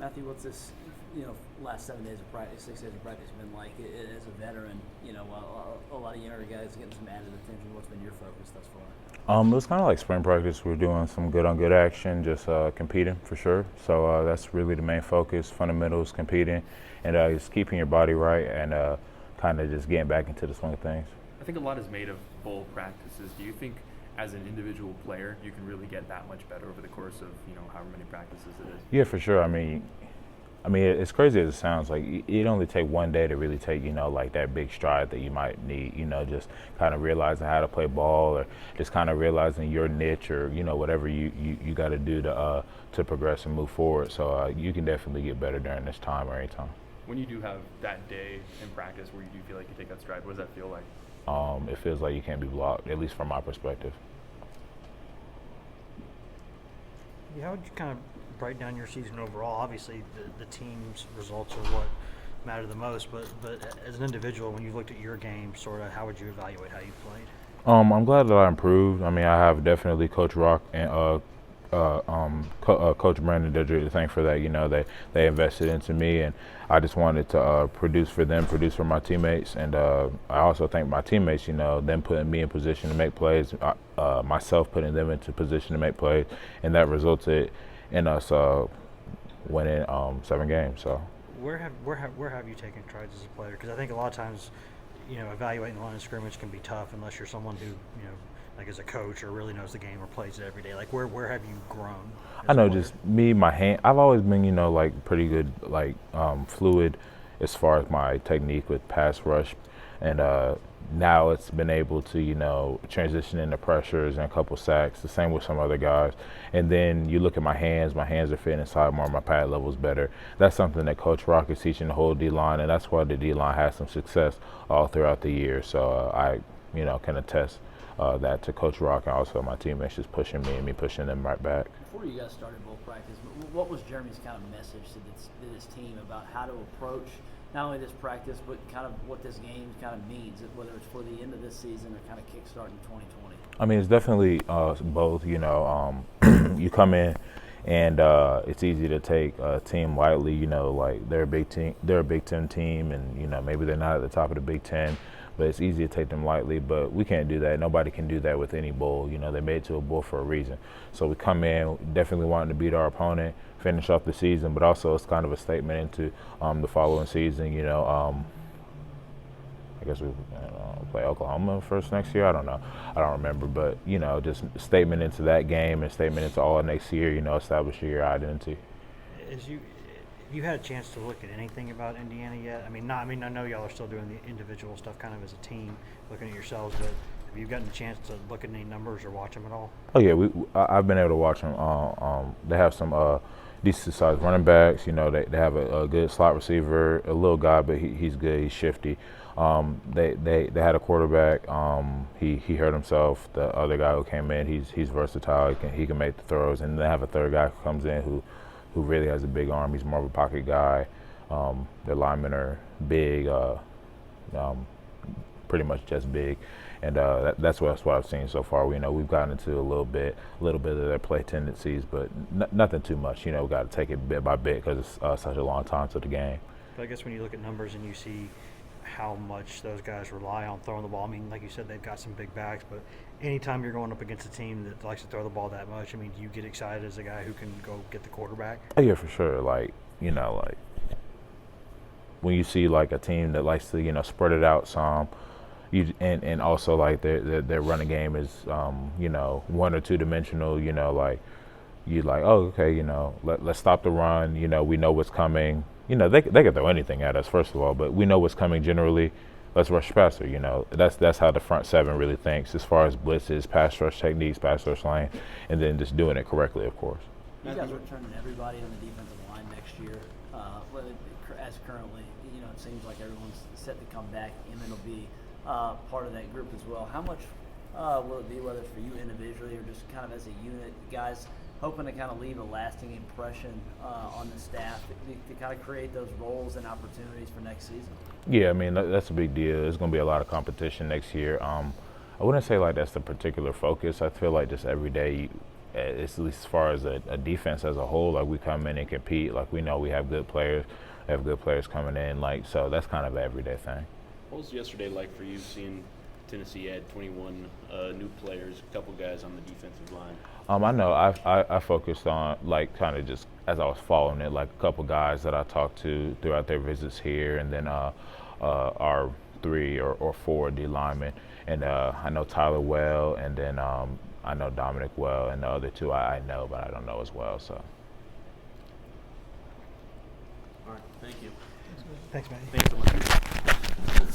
Matthew, what's this, last 7 days of practice, 6 days of practice been like as a veteran? A lot of younger guys getting some added attention. What's been your focus thus far? It was kind of like spring practice. We're doing some good on good action, just competing for sure. So that's really the main focus: fundamentals, competing, and just keeping your body right and kind of just getting back into the swing of things. I think a lot is made of bowl practices. Do you think, as an individual player, you can really get that much better over the course of however many practices it is? Yeah, for sure. I mean, it's crazy as it sounds. Like it only take one day to really take, like that big stride that you might need. Just kind of realizing how to play ball, or just kind of realizing your niche, or whatever you got to do to progress and move forward. So you can definitely get better during this time or any time. When you do have that day in practice where you do feel like you take that stride, what does that feel like? It feels like you can't be blocked, at least from my perspective. How would you kind of break down your season overall? Obviously, the team's results are what matter the most, but as an individual, when you looked at your game, sort of, how would you evaluate how you played? I'm glad that I improved. I mean, I have definitely Coach Rock and Coach Brandon Didrik to thank for that. They invested into me, and I just wanted to produce for them, produce for my teammates, and I also thank my teammates. Them putting me in position to make plays, myself putting them into position to make plays, and that resulted in us winning 7 games. So where have you taken strides as a player? Because I think a lot of times, evaluating the line of scrimmage can be tough unless you're someone who like as a coach or really knows the game or plays it every day. Like where have you grown? I know just me, my hand. I've always been like pretty good, like fluid as far as my technique with pass rush, and now it's been able to transition into pressures and a couple sacks. The same with some other guys. And then you look at my hands are fitting inside more. My pad level's better. That's something that Coach Rock is teaching the whole D line, and that's why the D line has some success all throughout the year. So I can attest that to Coach Rock, and also my teammates just pushing me and me pushing them right back. Before you guys started bowl practice, what was Jeremy's kind of message to this team about how to approach not only this practice, but kind of what this game kind of means, whether it's for the end of this season or kind of kickstarting 2020? I mean, it's definitely both. You come in, and it's easy to take a team lightly. Like they're a big team, they're a Big Ten team, and maybe they're not at the top of the Big Ten, but it's easy to take them lightly. But we can't do that. Nobody can do that with any bowl. They made it to a bowl for a reason. So we come in definitely wanting to beat our opponent, finish off the season, but also it's kind of a statement into the following season. I guess we play Oklahoma first next year. I don't know. I don't remember. But, just statement into that game and statement into all next year, establish your identity. Have you had a chance to look at anything about Indiana yet? I know y'all are still doing the individual stuff kind of as a team, looking at yourselves, but have you gotten a chance to look at any numbers or watch them at all? Oh, yeah. I've been able to watch them. They have some decent-sized running backs. They have a good slot receiver, a little guy, but he's good. He's shifty. They had a quarterback. He hurt himself. The other guy who came in, he's versatile. He can make the throws. And they have a third guy who comes in who really has a big arm. He's more of a pocket guy. Their linemen are big, pretty much just big. And that's what I've seen so far. We've gotten into a little bit of their play tendencies, but nothing too much. We've got to take it bit by bit because it's such a long time to the game. But I guess when you look at numbers and you see how much those guys rely on throwing the ball, like you said, they've got some big backs, but anytime you're going up against a team that likes to throw the ball that much, do you get excited as a guy who can go get the quarterback? Oh, yeah, for sure. When you see like a team that likes to, spread it out some, and also like their running game is, 1 or 2 dimensional, oh, okay, let's stop the run. We know what's coming. They can throw anything at us, first of all, but we know what's coming generally. Let's rush faster. That's how the front 7 really thinks as far as blitzes, pass rush techniques, pass rush lane, and then just doing it correctly, of course. You guys are returning everybody on the defensive line next year. As currently, it seems like everyone's set to come back. Emmett will be part of that group as well. How much will it be, whether it's for you individually or just kind of as a unit, guys hoping to kind of leave a lasting impression on the staff to kind of create those roles and opportunities for next season? Yeah, that's a big deal. There's going to be a lot of competition next year. I wouldn't say like that's the particular focus. I feel like just every day it's at least as far as a defense as a whole, like we come in and compete. Like we know we have good players, coming in. Like so that's kind of an everyday thing. What was yesterday like for you, seeing Tennessee add 21 new players, a couple guys on the defensive line? I know I focused on like kind of just as I was following it, like a couple guys that I talked to throughout their visits here, and then our 3 or 4 D linemen, and I know Tyler well, and then I know Dominic well, and the other 2 I know, but I don't know as well. So. All right, thank you. Thanks, man. Thanks so much.